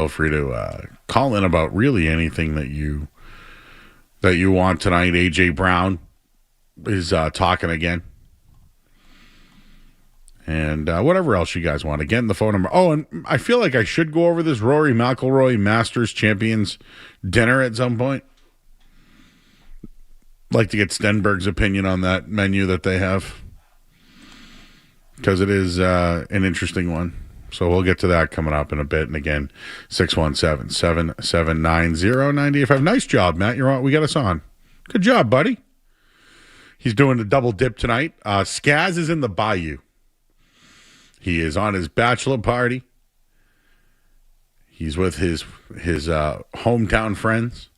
Feel free to call in about really anything that you want tonight. AJ Brown is talking again. And whatever else you guys want. Again, the phone number. Oh, and I feel like I should go over this Rory McIlroy Masters Champions dinner at some point. Like to get Stenberg's opinion on that menu that they have. Because it is an interesting one. So we'll get to that coming up in a bit. And again, 617-779-0985. Nice job, Matt. You're on. We got us on. Good job, buddy. He's doing a double dip tonight. Skaz is in the Bayou. He is on his bachelor party. He's with his hometown friends.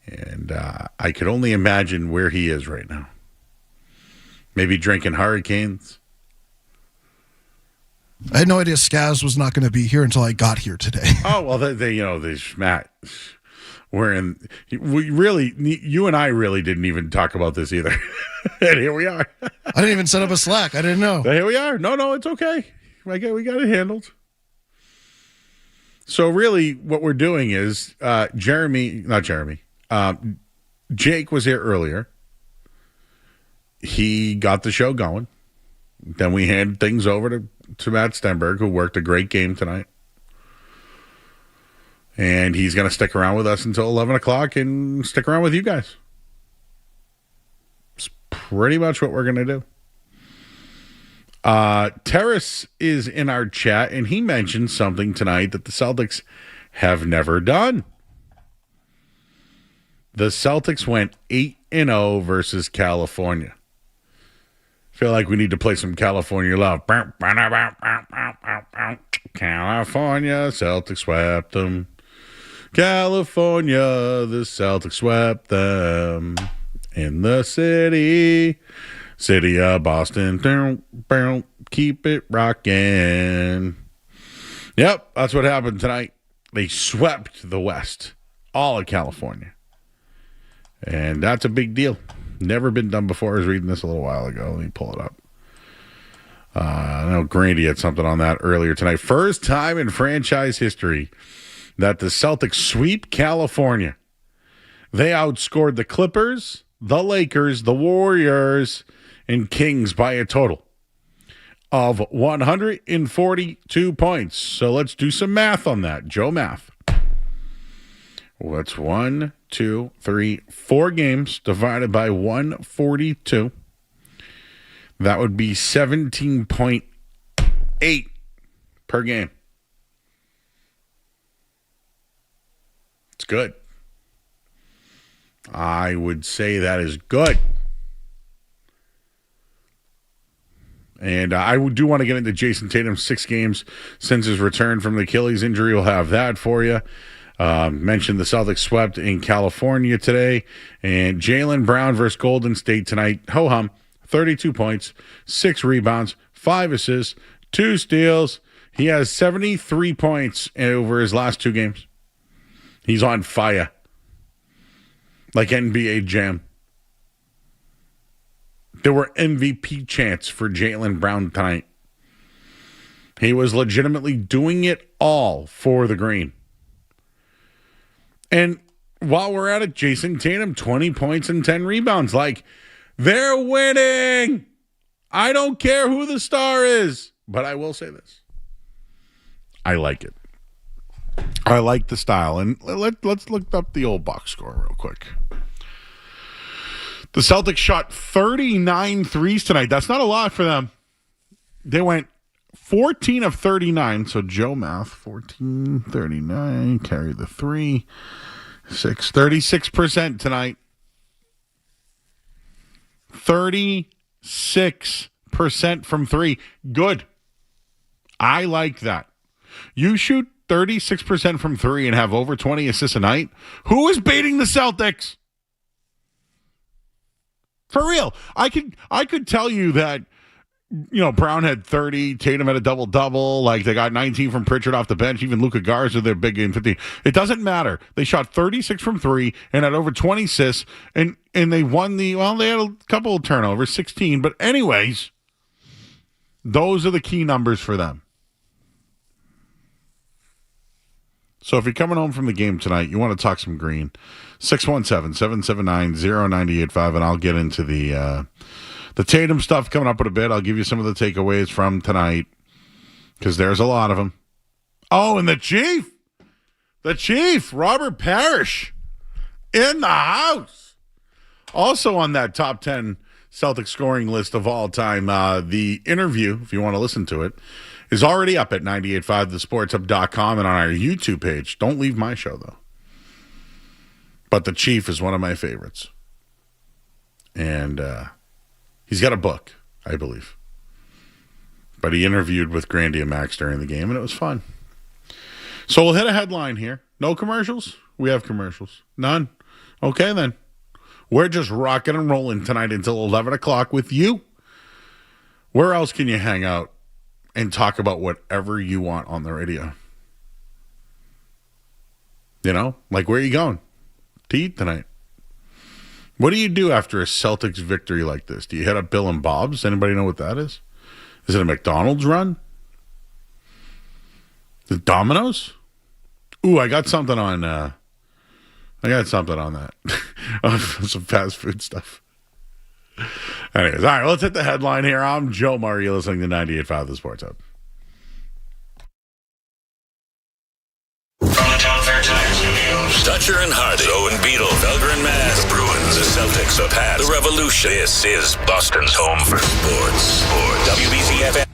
And I could only imagine where he is right now. Maybe drinking Hurricanes. I had no idea Skaz was not going to be here until I got here today. Oh, well, Matt, you and I really didn't even talk about this either. And here we are. I didn't even set up a Slack. I didn't know. But here we are. No, it's okay. We got it handled. So really what we're doing is Jake was here earlier. He got the show going. Then we handed things over to Matt Stenberg, who worked a great game tonight. And he's going to stick around with us until 11 o'clock and stick around with you guys. It's pretty much what we're going to do. Terrace is in our chat, and he mentioned something tonight that the Celtics have never done. The Celtics went 8-0 versus California. Feel like we need to play some California love. California, Celtics swept them. California, the Celtics swept them. In the city of Boston. Keep it rocking. Yep, that's what happened tonight. They swept the West. All of California. And that's a big deal. Never been done before. I was reading this a little while ago. Let me pull it up. I know Grandy had something on that earlier tonight. First time in franchise history that the Celtics sweep California. They outscored the Clippers, the Lakers, the Warriors, and Kings by a total of 142 points. So let's do some math on that. Joe Math. What's 4 games divided by 142? That would be 17.8 per game. It's good. I would say that is good. And I do want to get into Jason Tatum's 6 games since his return from the Achilles injury. We'll have that for you. Mentioned the Celtics swept in California today. And Jaylen Brown versus Golden State tonight. Ho-hum, 32 points, 6 rebounds, 5 assists, 2 steals. He has 73 points over his last 2 games. He's on fire. Like NBA Jam. There were MVP chants for Jaylen Brown tonight. He was legitimately doing it all for the green. And while we're at it, Jason Tatum, 20 points and 10 rebounds. Like, they're winning. I don't care who the star is. But I will say this. I like it. I like the style. And let's look up the old box score real quick. The Celtics shot 39 threes tonight. That's not a lot for them. They went 14 of 39. So Joe Math, 14, 39, carry the 3. 36% tonight. 36% from 3. Good. I like that. You shoot 36% from 3 and have over 20 assists a night. Who is beating the Celtics? For real. I could tell you that, Brown had 30, Tatum had a double-double, like they got 19 from Pritchard off the bench, even Luka Garza, their big game 15. It doesn't matter. They shot 36 from 3 and had over 20 assists, and they won they had a couple of turnovers, 16, but anyways, those are the key numbers for them. So if you're coming home from the game tonight, you want to talk some green, 617-779-0985, and I'll get into the Tatum stuff coming up in a bit. I'll give you some of the takeaways from tonight because there's a lot of them. Oh, and the Chief, Robert Parrish, in the house. Also on that top 10 Celtics scoring list of all time, the interview, if you want to listen to it, is already up at 985thesportshub.com and on our YouTube page. Don't leave my show, though. But the Chief is one of my favorites. And he's got a book, I believe. But he interviewed with Grandy and Max during the game, and it was fun. So we'll hit a headline here. No commercials? We have commercials. None? Okay, then. We're just rocking and rolling tonight until 11 o'clock with you. Where else can you hang out and talk about whatever you want on the radio? You know, like where are you going to eat tonight? What do you do after a Celtics victory like this? Do you hit up Bill and Bob's? Anybody know what that is? Is it a McDonald's run? The Domino's? Ooh, I got something on that. Some fast food stuff. Anyways, all right, let's hit the headline here. I'm Joe Murray. You're listening to 98.5 The Sports Hub. From the Town Fair Times Studios, Dutcher and Hardy, Owen Beetle, Felger and Mass, the Bruins, the Celtics, the Pats, the Revolution. This is Boston's home for sports. WBC-FM.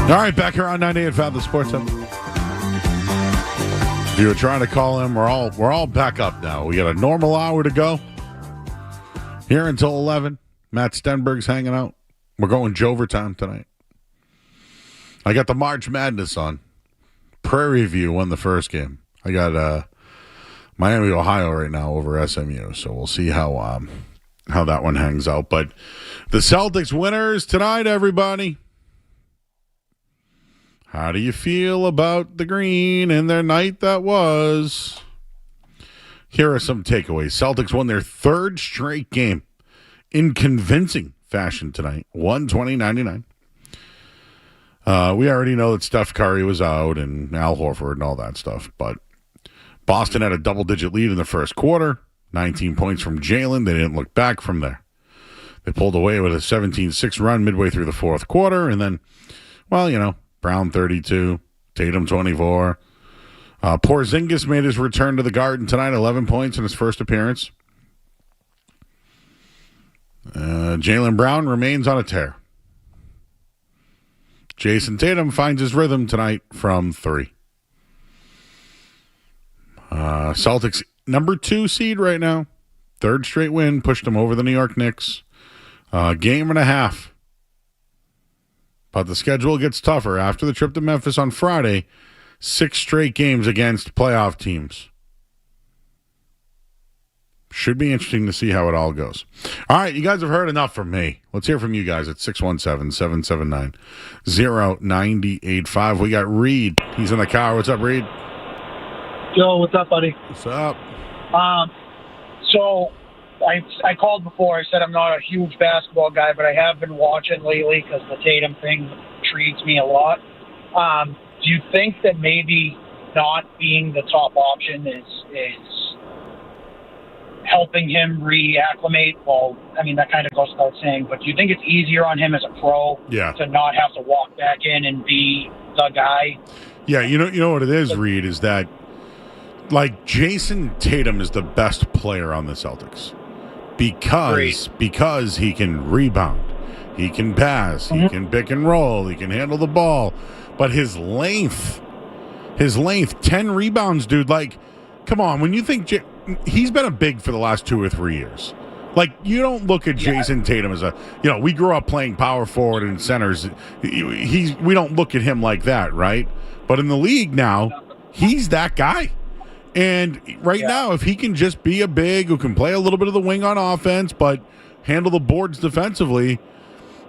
All right, back here on 98.5 The Sports Hub. If you were trying to call him, we're all back up now. We got a normal hour to go. Here until 11. Matt Stenberg's hanging out. We're going Jovertown tonight. I got the March Madness on. Prairie View won the first game. I got Miami, Ohio right now over SMU, so we'll see how that one hangs out. But the Celtics winners tonight, everybody. How do you feel about the green and their night that was? Here are some takeaways. Celtics won their third straight game in convincing fashion tonight, 120-99. We already know that Steph Curry was out and Al Horford and all that stuff, but Boston had a double-digit lead in the first quarter, 19 points from Jalen. They didn't look back from there. They pulled away with a 17-6 run midway through the fourth quarter, and then, well, you know, Brown 32, Tatum 24. Porzingis made his return to the Garden tonight, 11 points in his first appearance. Jaylen Brown remains on a tear. Jason Tatum finds his rhythm tonight from 3. Celtics, number 2 seed right now. 3rd straight win, pushed them over the New York Knicks. Game and a half. But the schedule gets tougher. After the trip to Memphis on Friday, 6 straight games against playoff teams. Should be interesting to see how it all goes. All right, you guys have heard enough from me. Let's hear from you guys at 617-779-0985. We got Reed. He's in the car. What's up, Reed? Yo, what's up, buddy? What's up? So I called before. I said I'm not a huge basketball guy, but I have been watching lately because the Tatum thing intrigues me a lot. Do you think that maybe not being the top option is helping him reacclimate? Well, I mean, that kind of goes without saying, but do you think it's easier on him as a pro to not have to walk back in and be the guy? Yeah, you know what it is, Reed, is that like Jason Tatum is the best player on the Celtics because he can rebound, he can pass, he can pick and roll, he can handle the ball, but his length, 10 rebounds, dude, like, come on, when you think he's been a big for the last 2 or 3 years. Like, you don't look at Jason Tatum as we grew up playing power forward and centers. We don't look at him like that, right? But in the league now, he's that guy. And now, if he can just be a big who can play a little bit of the wing on offense, but handle the boards defensively,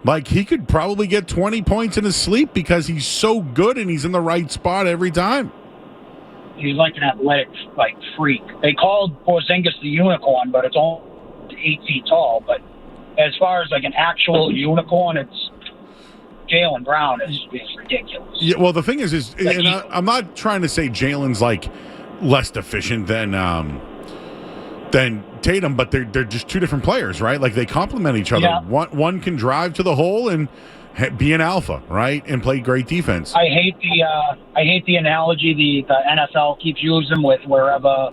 like, he could probably get 20 points in his sleep because he's so good and he's in the right spot every time. He's like an athletic, freak. They called Porzingis the unicorn, but it's only 8 feet tall. But as far as, an actual unicorn, it's Jaylen Brown is ridiculous. Yeah, well, the thing is I'm not trying to say Jalen's, less deficient than Tatum, but they're just 2 different players, right? Like, they complement each other. Yeah. One can drive to the hole and be an alpha, right, and play great defense. I hate the analogy the NFL keeps using with wherever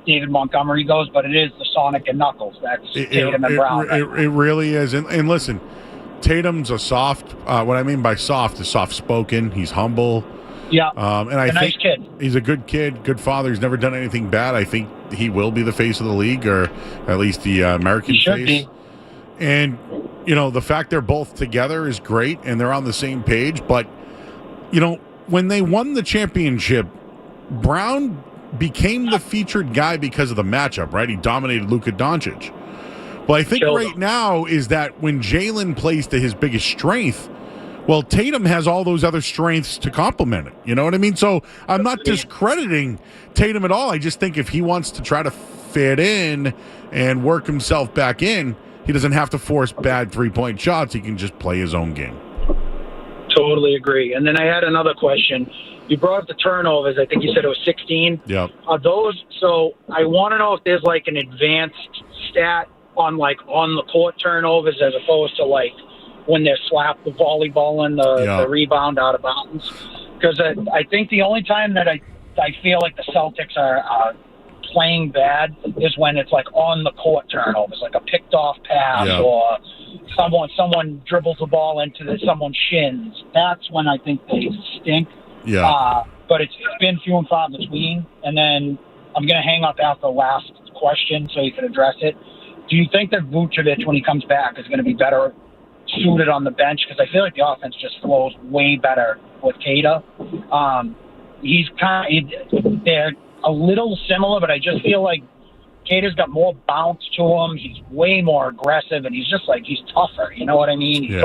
David Montgomery goes, but it is the Sonic and Knuckles. That's Tatum and Brown. It really is. And listen, Tatum's a soft. What I mean by soft is soft-spoken. He's humble. Yeah, and I think nice kid. He's a good kid, good father. He's never done anything bad. I think he will be the face of the league, or at least the American he should face. Be. And, the fact they're both together is great, and they're on the same page. But, when they won the championship, Brown became the featured guy because of the matchup, right? He dominated Luka Doncic. Well, I think right now is that when Jalen plays to his biggest strength, well, Tatum has all those other strengths to complement it. You know what I mean? So I'm not discrediting Tatum at all. I just think if he wants to try to fit in and work himself back in, he doesn't have to force bad 3-point shots. He can just play his own game. Totally agree. And then I had another question. You brought up the turnovers. I think you said it was 16. Yep. Are those? So I want to know if there's an advanced stat on the court turnovers as opposed to when they're slapped the volleyball and the rebound out of bounds. Because I think the only time that I feel like the Celtics are playing bad is when it's on the court turnovers, like a picked off pass or someone dribbles the ball into someone's shins. That's when I think they stink. Yeah. But it's been few and far between. And then I'm going to hang up after the last question so you can address it. Do you think that Vucevic, when he comes back, is going to be better suited on the bench? Because I feel like the offense just flows way better with Kata. They're a little similar, but I just feel like Kata's got more bounce to him. He's way more aggressive, and he's he's tougher. You know what I mean? He's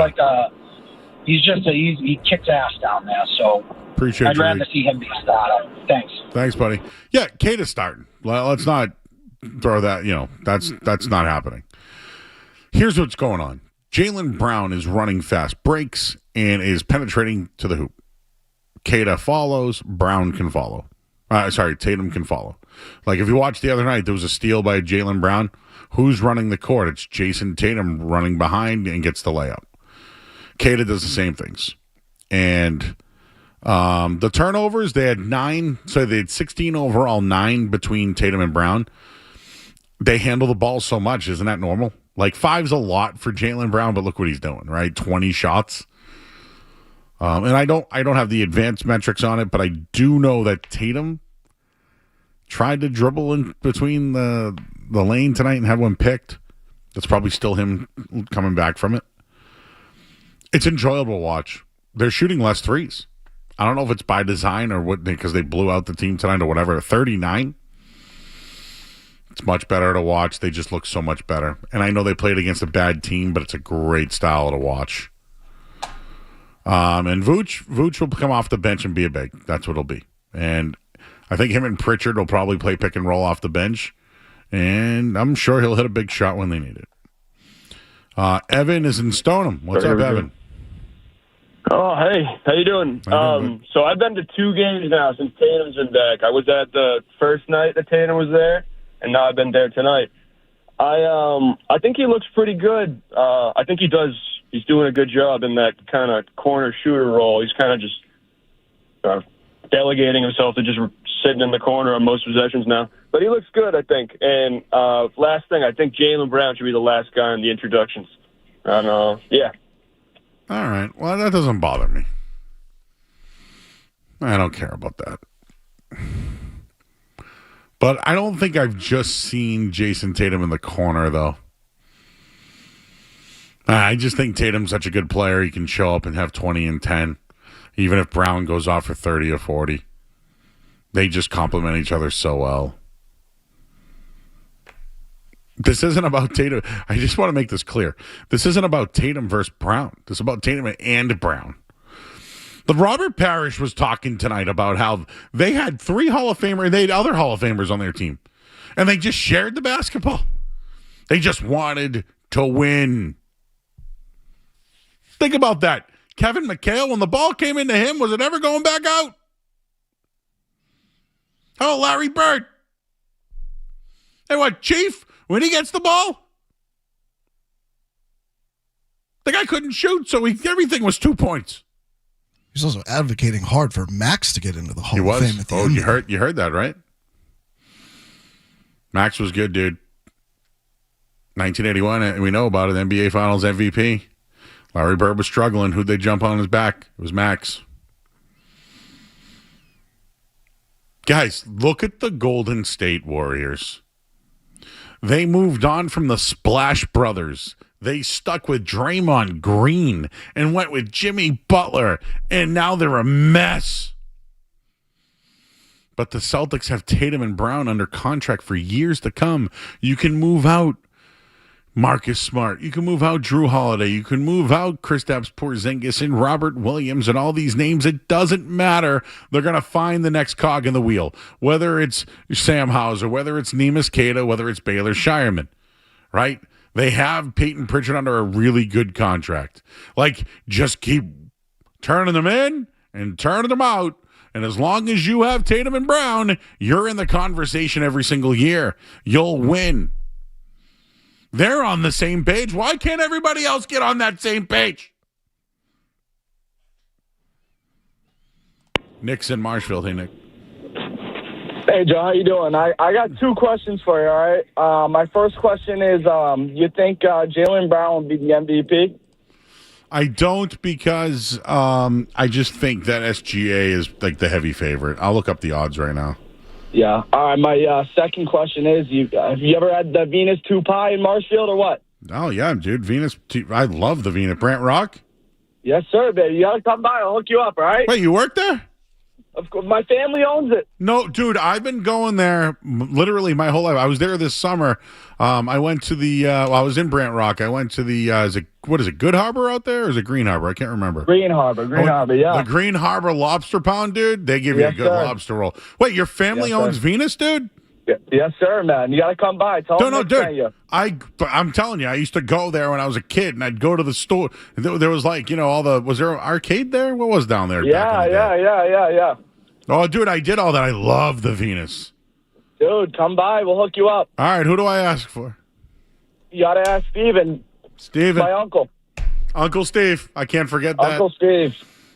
he kicks ass down there. So appreciate. I'd rather see him be a starter. Thanks, buddy. Yeah, Kata's starting. Let's not throw that. That's not happening. Here's what's going on. Jaylen Brown is running fast breaks and is penetrating to the hoop. Kata follows. Brown can follow. Tatum can follow. If you watched the other night, there was a steal by Jaylen Brown. Who's running the court? It's Jason Tatum running behind and gets the layup. Kata does the same things. And the turnovers, they had 9. So they had 16 overall, 9 between Tatum and Brown. They handle the ball so much. Isn't that normal? 5's a lot for Jaylen Brown, but look what he's doing, right? 20 shots. And I don't have the advanced metrics on it, but I do know that Tatum tried to dribble in between the lane tonight and had one picked. That's probably still him coming back from it. It's enjoyable to watch. They're shooting less threes. I don't know if it's by design or what, because they blew out the team tonight or whatever. 39. It's much better to watch. They just look so much better. And I know they played against a bad team, but it's a great style to watch. And Vooch will come off the bench and be a big. That's what it'll be. And I think him and Pritchard will probably play pick and roll off the bench. And I'm sure he'll hit a big shot when they need it. Evan is in Stoneham. What's up, Evan? Oh, hey. How you doing? So I've been to 2 games now since Tatum's been back. I was at the first night that Tatum was there, and now I've been there tonight. I think he looks pretty good. I think he's doing a good job in that kind of corner shooter role. He's kind of just delegating himself to just sitting in the corner on most possessions now. But he looks good, I think. And last thing, I think Jaylen Brown should be the last guy in the introductions. And, yeah. All right. Well, that doesn't bother me. I don't care about that. But I don't think I've just seen Jason Tatum in the corner, though. I just think Tatum's such a good player. He can show up and have 20 and 10, even if Brown goes off for 30 or 40. They just complement each other so well. This isn't about Tatum. I just want to make this clear. This isn't about Tatum versus Brown. This is about Tatum and Brown. The Robert Parrish was talking tonight about how they had 3 Hall of Famers. They had other Hall of Famers on their team. And they just shared the basketball. They just wanted to win. Think about that. Kevin McHale, when the ball came into him, was it ever going back out? How about Larry Bird? And what, Chief, when he gets the ball? The guy couldn't shoot, so everything was 2 points. He's also advocating hard for Max to get into the Hall of Fame at the end. You heard that, right? Max was good, dude. 1981, and we know about it, NBA Finals MVP. Larry Bird was struggling. Who'd they jump on his back? It was Max. Guys, look at the Golden State Warriors. They moved on from the Splash Brothers. They stuck with Draymond Green and went with Jimmy Butler, and now they're a mess. But the Celtics have Tatum and Brown under contract for years to come. You can move out Marcus Smart. You can move out Drew Holiday. You can move out Kristaps Porzingis and Robert Williams and all these names. It doesn't matter. They're going to find the next cog in the wheel, whether it's Sam Hauser, whether it's Neemias Queta, whether it's Baylor Shireman, right? They have Peyton Pritchard under a really good contract. Like, just keep turning them in and turning them out. And as long as you have Tatum and Brown, you're in the conversation every single year. You'll win. They're on the same page. Why can't everybody else get on that same page? Nick's in Marshfield. Hey, Nick. Hey, Joe, how you doing? I got 2 questions for you, all right? My first question is, you think Jaylen Brown will be the MVP? I don't, because I just think that SGA is like the heavy favorite. I'll look up the odds right now. Yeah. All right, my second question is, have you ever had the Venus 2 pie in Marshfield or what? Oh, yeah, dude. I love the Venus. Brant Rock? Yes, sir, baby. You got to come by. I'll hook you up, all right? Wait, you work there? Of course, my family owns it. No, dude, I've been going there literally my whole life. I was there this summer. I went to the, I was in Brant Rock. I went to the, what is it, Good Harbor out there, or is it Green Harbor? I can't remember. Green Harbor, yeah. The Green Harbor Lobster Pound, dude. They give you a good lobster roll. Wait, your family owns Venus, dude? Yes, sir, man. You got to come by. Tell them dude. I'm telling you, I used to go there when I was a kid, and I'd go to the store. There was like, was there an arcade there? What was down there? Yeah. Oh, dude, I did all that. I love the Venus. Dude, come by. We'll hook you up. All right, who do I ask for? You got to ask Steven. Steven. My uncle. Uncle Steve. I can't forget that. Uncle Steve.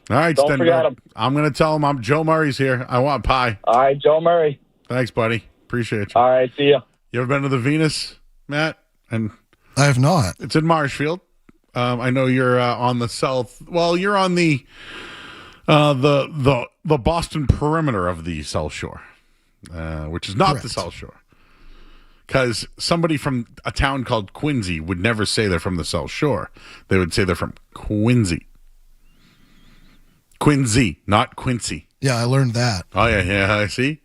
All right, don't forget him. I'm going to tell him I'm Joe Murray's here. I want pie. All right, Joe Murray. Thanks, buddy. Appreciate you. All right, see ya. You ever been to the Venus, Matt? And I have not. It's in Marshfield. I know you're on the south. Well, you're on the Boston perimeter of the South Shore, which is not Correct. the South Shore. Because somebody from a town called Quincy would never say they're from the South Shore. They would say they're from Quincy. Quincy, not Quincy. Yeah, I learned that. Oh, yeah, I see.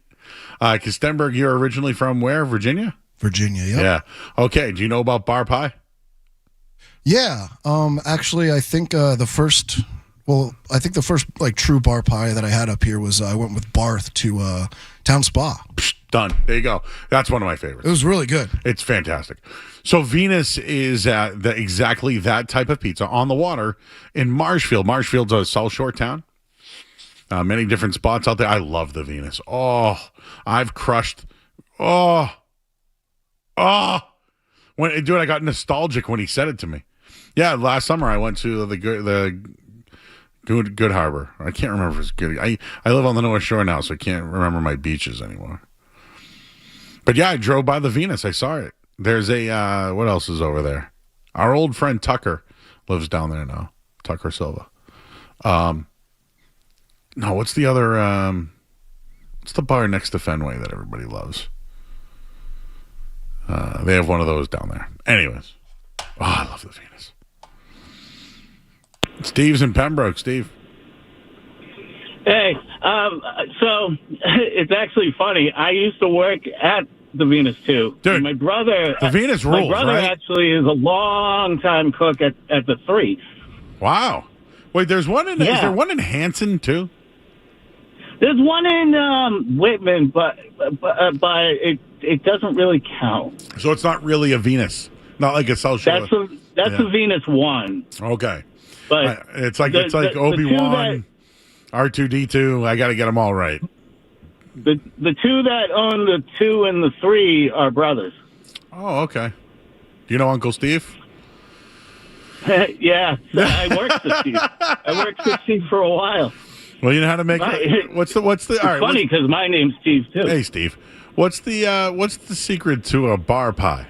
Because Stenberg, you're originally from where? Virginia? Virginia, yep. Yeah. Okay, do you know about bar pie? Yeah. Actually, I think the first like true bar pie that I had up here was I went with Barth to Town Spa. Psh, done. There you go. That's one of my favorites. It was really good. It's fantastic. So Venus is exactly that type of pizza on the water in Marshfield. Marshfield's a South Shore town. Many different spots out there. I love the Venus. Oh, I've crushed. Dude, I got nostalgic when he said it to me. Yeah, last summer I went to the Good Harbor. I can't remember if it's good. I live on the North Shore now, so I can't remember my beaches anymore. But yeah, I drove by the Venus. I saw it. There's a what else is over there? Our old friend Tucker lives down there now. Tucker Silva. No, what's the other? What's the bar next to Fenway that everybody loves? They have one of those down there. Anyways, I love the Venus. Steve's in Pembroke. Steve. Hey, so it's actually funny. I used to work at the Venus too. Dude, my brother, the Venus rules, my brother right? actually is a long-time cook at the Three. Wow. Wait, there's one in. Yeah. Is there one in Hanson too? There's one in Whitman, but it doesn't really count. So it's not really a Venus, not like a South Shore. That's a Venus one. Okay, But it's like the two Obi-Wan, R2D2. I got to get them all right. The two that own the 2 and the 3 are brothers. Oh, okay. Do you know Uncle Steve? Yeah, I worked for Steve. I worked for Steve for a while. Well, you know how to make what's the all right? It's funny because my name's Steve too. Hey, Steve. What's the secret to a bar pie?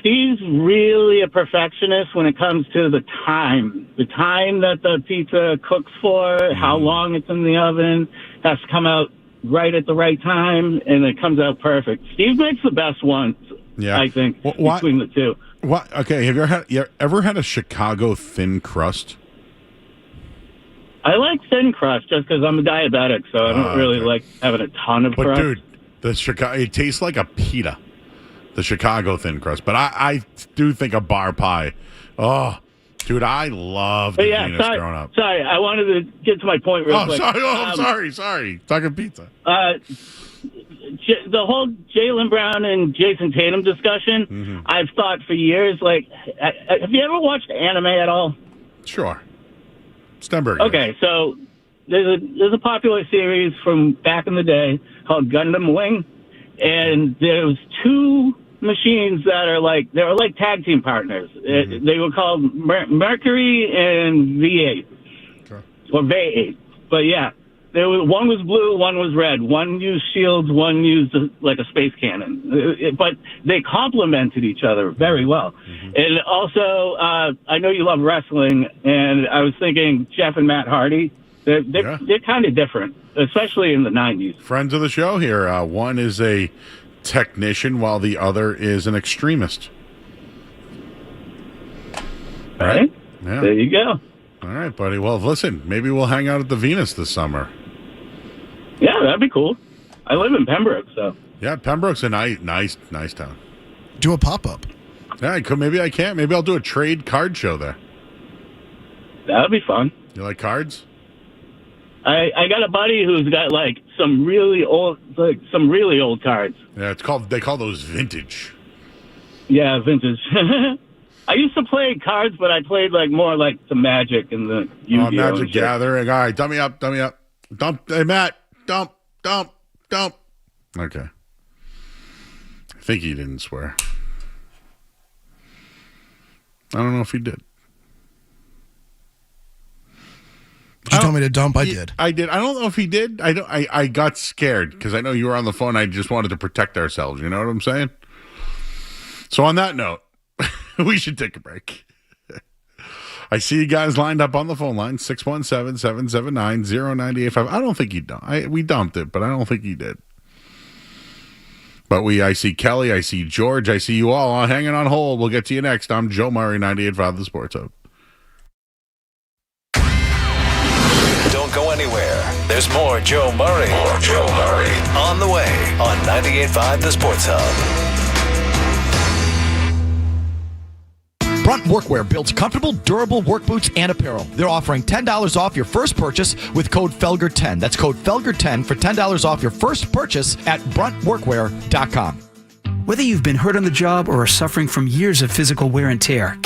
Steve's really a perfectionist when it comes to the time that the pizza cooks for, how long it's in the oven, has to come out right at the right time, and it comes out perfect. Steve makes the best ones, I think, between the two. What? Okay, have you ever had a Chicago thin crust? I like thin crust just because I'm a diabetic, so I don't really like having a ton of crust. But dude, it tastes like a pita. The Chicago thin crust, but I do think a bar pie. Oh, dude, I loved the Venus growing up. Sorry, I wanted to get to my point real quick. Sorry. Talking pizza. The whole Jaylen Brown and Jason Tatum discussion, I've thought for years, like, have you ever watched anime at all? Sure. Stenberg. Okay, so there's a popular series from back in the day called Gundam Wing, and there was 2 machines that are they were like tag team partners. They were called Mercury and V8, or V8. But yeah, one was blue, one was red. One used shields, one used like a space cannon. But they complemented each other very well. And also, I know you love wrestling, and I was thinking Jeff and Matt Hardy. They're kind of different, especially in the 90s. Friends of the show here. One is a technician while the other is an extremist. Right? Yeah. There you go. All right, buddy. Well, listen, maybe we'll hang out at the Venus this summer. Yeah, that'd be cool. I live in Pembroke, so. Yeah, Pembroke's a nice town. Do a pop-up. Yeah, maybe I can't. Maybe I'll do a trade card show there. That'd be fun. You like cards? I got a buddy who's got some really old cards. Yeah, they call those vintage. Yeah, vintage. I used to play cards, but I played more like the Magic and the Yu-Gi-Oh! Magic Gathering. All right, dump me up. Dump. Hey, Matt, dump. Okay. I think he didn't swear. I don't know if he did. Did you tell me to dump? I did. I did. I don't know if he did. I got scared because I know you were on the phone. I just wanted to protect ourselves. You know what I'm saying? So on that note, We should take a break. I see you guys lined up on the phone line, 617-779-0985. I don't think you dumped. We dumped it, but I don't think you did. But I see Kelly, I see George, I see you all hanging on hold. We'll get to you next. I'm Joe Murray, 98.5 The Sports Hub. Don't go anywhere. There's more Joe Murray. On the way on 98.5 The Sports Hub. Brunt Workwear builds comfortable, durable work boots and apparel. They're offering $10 off your first purchase with code FELGER10. That's code FELGER10 for $10 off your first purchase at bruntworkwear.com. Whether you've been hurt on the job or are suffering from years of physical wear and tear,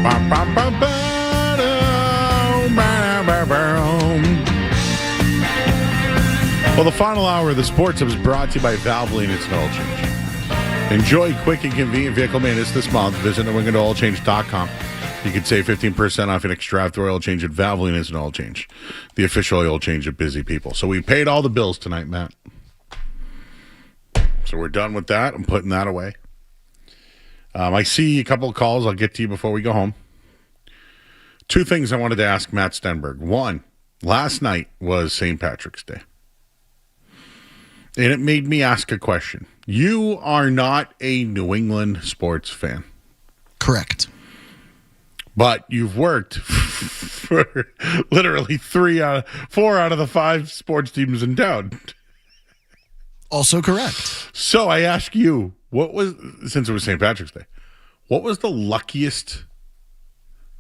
Well, the final hour of the Sports Hub is brought to you by Valvoline. It's an oil change. Enjoy quick and convenient vehicle maintenance this month. Visit newenglandoilchange.com. You can save 15% off an extra after oil change at Valvoline. It's an oil change, the official oil change of busy people. So we paid all the bills tonight, Matt. So we're done with that. I'm putting that away. I see a couple of calls. I'll get to you before we go home. Two things I wanted to ask Matt Stenberg. One, last night was St. Patrick's Day. And it made me ask a question. You are not a New England sports fan. Correct. But you've worked for literally 4 out of the 5 sports teams in town. Also correct. So I ask you, since it was St. Patrick's Day, what was the luckiest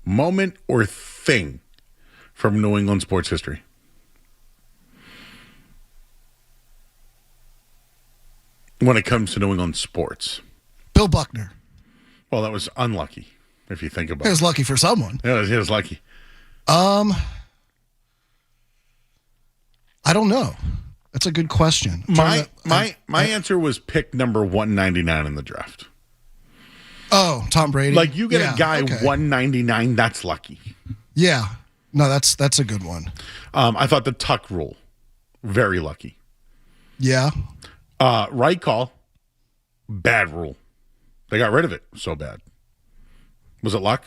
moment or thing from New England sports history? When it comes to New England sports. Bill Buckner. Well, that was unlucky, if you think about it. It was lucky for someone. Yeah, it was lucky. I don't know. That's a good question. My answer was pick number 199 in the draft. Oh, Tom Brady. Like, you get a guy 199, that's lucky. Yeah. No, that's a good one. I thought the tuck rule, very lucky. Yeah. Right call, bad rule. They got rid of it. So bad. Was it luck?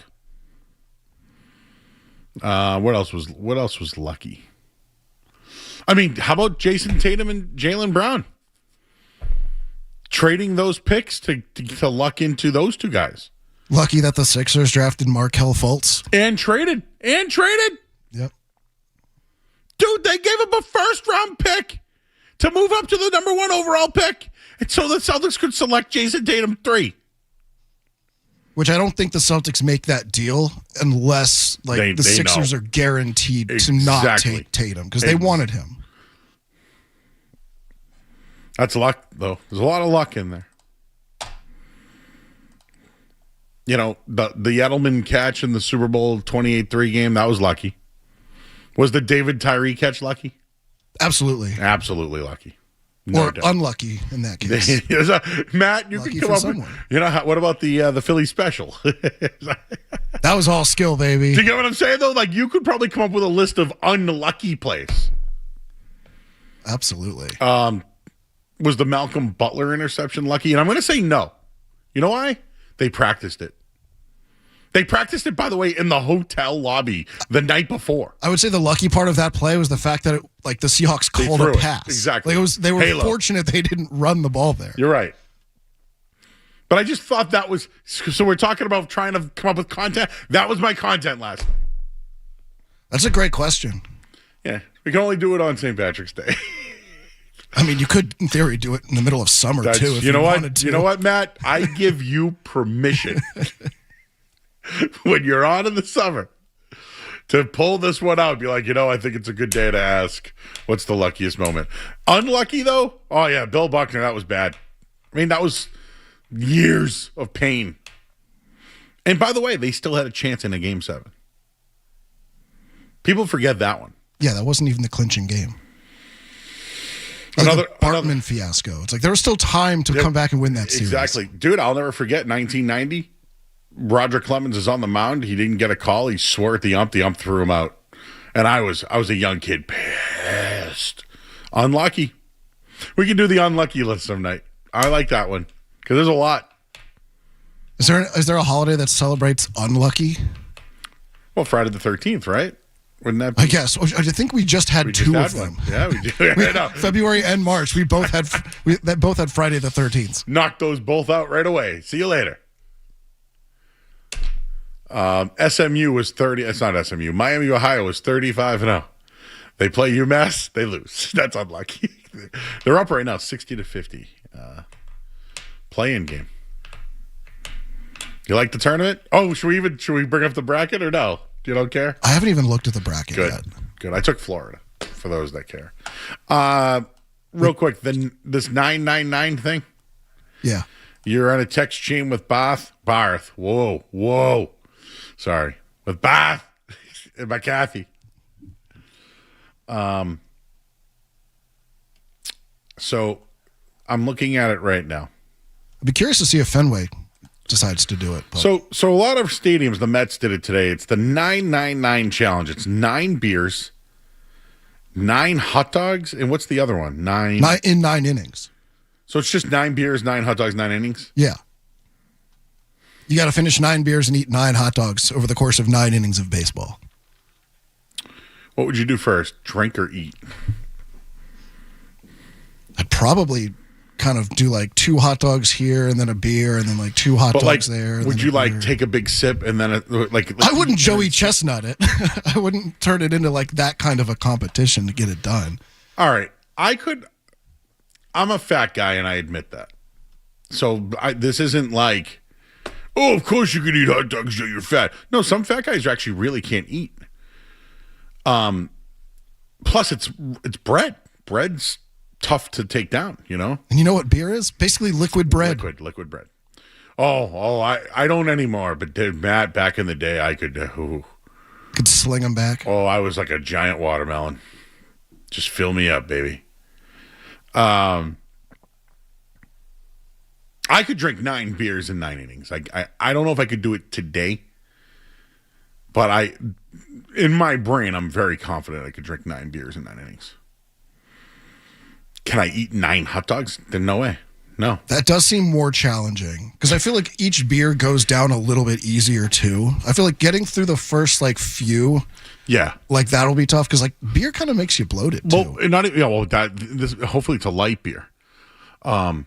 What else was lucky? I mean, how about Jason Tatum and Jaylen Brown? Trading those picks to luck into those two guys. Lucky that the Sixers drafted Markelle Fultz. And traded. Yep. Dude, they gave him a first-round pick to move up to the number 1 overall pick, and so the Celtics could select Jason Tatum 3. Which I don't think the Celtics make that deal unless the Sixers are guaranteed to not take Tatum because they wanted him. That's luck, though. There's a lot of luck in there. You know, the Edelman catch in the Super Bowl 28-3 game, that was lucky. Was the David Tyree catch lucky? Absolutely. Absolutely lucky. No or doubt. Unlucky in that case. Matt, you lucky can come up someone. with, what about the Philly special? That was all skill, baby. Do you get what I'm saying, though? Like, you could probably come up with a list of unlucky plays. Absolutely. Was the Malcolm Butler interception lucky? And I'm going to say no. You know why? They practiced it. They practiced it, by the way, in the hotel lobby the night before. I would say the lucky part of that play was the fact that the Seahawks called a pass. Exactly. They were fortunate they didn't run the ball there. You're right. But I just thought that was, so we're talking about trying to come up with content. That was my content last night. That's a great question. Yeah. We can only do it on St. Patrick's Day. I mean, you could, in theory, do it in the middle of summer, too, if you wanted to. You know what, Matt? I give you permission when you're on in the summer to pull this one out. Be like, I think it's a good day to ask, what's the luckiest moment? Unlucky, though? Oh, yeah, Bill Buckner, that was bad. I mean, that was years of pain. And by the way, they still had a chance in a Game 7. People forget that one. Yeah, that wasn't even the clinching game. Another Bartman fiasco. It's like there was still time to come back and win that series. Exactly. Dude, I'll never forget 1990. Roger Clemens is on the mound. He didn't get a call. He swore at the ump. The ump threw him out. And I was a young kid. Pissed. Unlucky. We can do the unlucky list some night. I like that one. Because there's a lot. Is there a holiday that celebrates unlucky? Well, Friday the 13th, right? Wouldn't that be? I guess. I think we just had two of them. Yeah, we do. February and March. We both had Friday the 13th. Knocked those both out right away. See you later. SMU was 30. It's not SMU. Miami, Ohio was 35-0. They play UMass. They lose. That's unlucky. They're up right now, 60-50. Play-in game. You like the tournament? Oh, should we bring up the bracket or no? You don't care? I haven't even looked at the bracket yet. Good. I took Florida for those that care. Real quick, this 999 thing. Yeah. You're on a text chain with Barth. Whoa. Sorry. With Bath and by Kathy. So I'm looking at it right now. I'd be curious to see if Fenway decides to do it. But. So a lot of stadiums, the Mets did it today. It's the 999 challenge. It's 9 beers, 9 hot dogs, and what's the other one? 9 in 9 innings. So it's just 9 beers, 9 hot dogs, 9 innings? Yeah. You got to finish 9 beers and eat 9 hot dogs over the course of 9 innings of baseball. What would you do first, drink or eat? I'd probably kind of do like 2 hot dogs here and then a beer and then like 2 hot dogs there. Would you like take a big sip and then I wouldn't Joey Chestnut it. I wouldn't turn it into like that kind of a competition to get it done. All right. I'm a fat guy and I admit that. So this isn't like, oh, of course you can eat hot dogs, you're fat. No, some fat guys actually really can't eat. Plus it's bread. Bread's tough to take down, you know? And you know what beer is? Basically liquid bread. Liquid bread. Oh, I don't anymore, but dude, Matt, back in the day, I could sling them back. Oh, I was like a giant watermelon. Just fill me up, baby. I could drink 9 beers in 9 innings. I don't know if I could do it today, but in my brain, I'm very confident I could drink 9 beers in 9 innings. Can I eat 9 hot dogs? Then no way. No. That does seem more challenging because I feel like each beer goes down a little bit easier too. I feel like getting through the first like few, like that'll be tough because like beer kind of makes you bloated too. Hopefully it's a light beer. I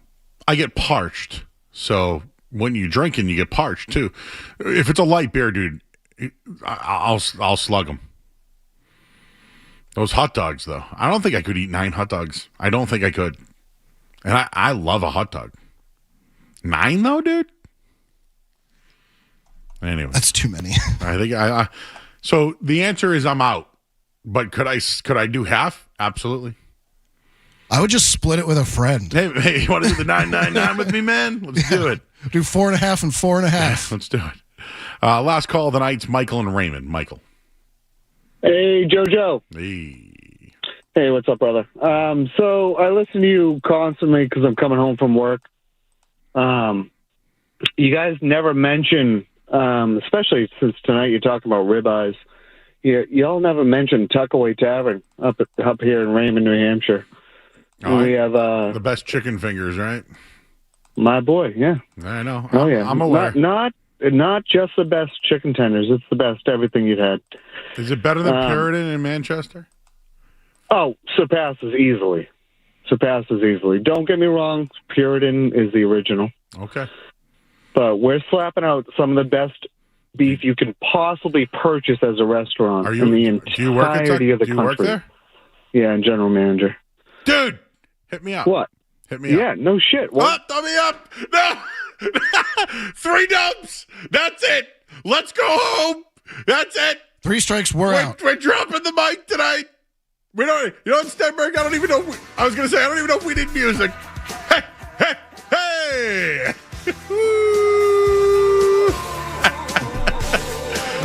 get parched, so when you drinking, you get parched too. If it's a light beer, dude, I'll slug them. Those hot dogs, though. I don't think I could eat 9 hot dogs. I don't think I could. And I love a hot dog. 9, though, dude? Anyway. That's too many. I think so the answer is I'm out. But could I do half? Absolutely. I would just split it with a friend. Hey, you want to do the 999 with me, man? Let's do it. Do 4.5 and 4.5. Let's do it. Last call of the night's Michael and Raymond. Michael. Hey, JoJo. Hey, what's up, brother? So I listen to you constantly because I'm coming home from work. You guys never mention, especially since tonight you're talking about ribeyes, y'all never mention Tuckaway Tavern up here in Raymond, New Hampshire. We have the best chicken fingers, right? My boy, yeah. I know. Oh, yeah. I'm aware. Not just the best chicken tenders. It's the best everything you've had. Is it better than Puritan in Manchester? Oh, surpasses easily. Don't get me wrong. Puritan is the original. Okay. But we're slapping out some of the best beef you can possibly purchase as a restaurant in the entirety of the country. Do you work there? Yeah, and general manager. Dude, hit me up. What? Hit me up. Yeah, no shit. What? Throw me up. No. 3 dumps. That's it. Let's go home. That's it. 3 strikes, we're out. We're dropping the mic tonight. We don't. You know what, Stenberg? I don't even know. I was going to say I don't even know if we need music. Hey, hey, hey.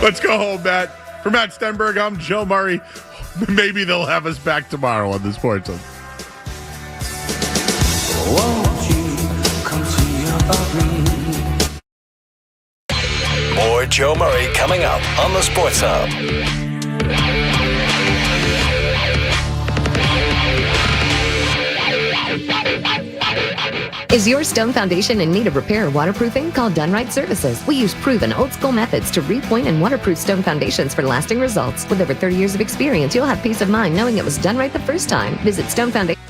Let's go home, Matt. For Matt Stenberg, I'm Joe Murray. Maybe they'll have us back tomorrow on the Sports Zone. Won't you come see about me? More Joe Murray coming up on the Sports Hub. Is your stone foundation in need of repair or waterproofing? Call Done Right Services. We use proven old school methods to repoint and waterproof stone foundations for lasting results. With over 30 years of experience, you'll have peace of mind knowing it was done right the first time. Visit Stone Foundation.